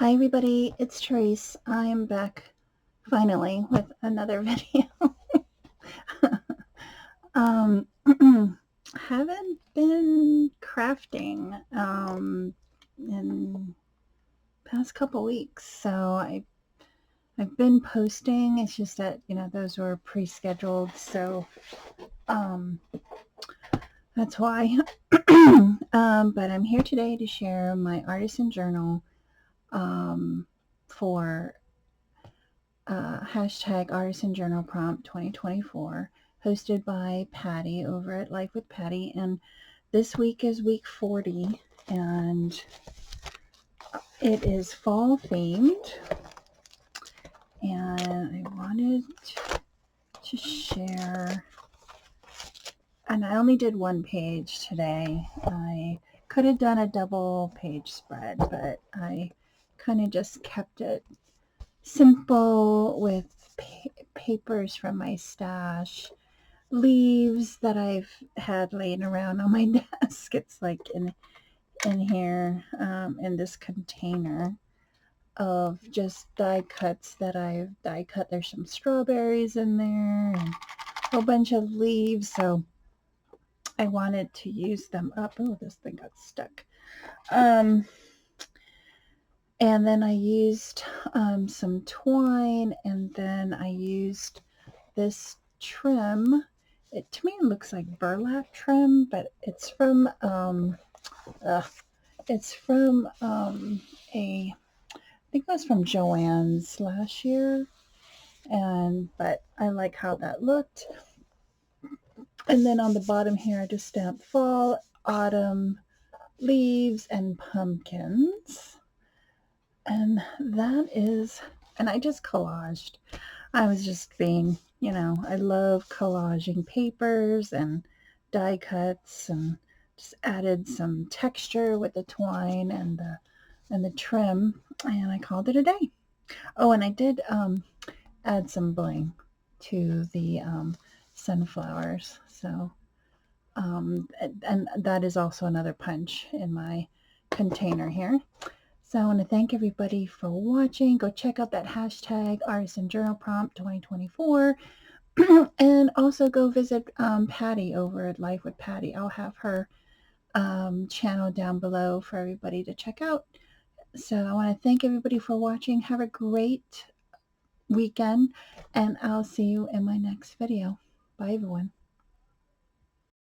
Hi everybody, it's Tereese. I'm back finally with another video. um, haven't been crafting in past couple weeks, so I've been posting. It's just that those were pre-scheduled, so um, that's why. But I'm here today to share my artisan journal for hashtag Artisan Journal Prompt 2024, hosted by Patti over at Life with Patti. And this week is week 40, and it is fall themed. And I wanted to share, and I only did one page today. I could have done a double page spread, but I kind of just kept it simple with papers from my stash, leaves that I've had laying around on my desk. It's like in here, in this container of just die cuts that I've die cut. There's some strawberries in there and a whole bunch of leaves, so I wanted to use them up. Oh, this thing got stuck. And then I used some twine, and then I used this trim. To me it looks like burlap trim, but it's from uh, a I think it was from Joann's last year, but I like how that looked. And then on the bottom here I just stamped fall, autumn, leaves, and pumpkins. And I just collaged. I was just being, I love collaging papers and die cuts, and just added some texture with the twine and the trim, and I called it a day. Oh, and I did add some bling to the sunflowers. So, and that is also another punch in my container here. So I want to thank everybody for watching. Go check out that hashtag Artisan Journal Prompt 2024. And also go visit Patti over at Life with Patti. I'll have her channel down below for everybody to check out. So I want to thank everybody for watching. Have a great weekend, and I'll see you in my next video. Bye, everyone.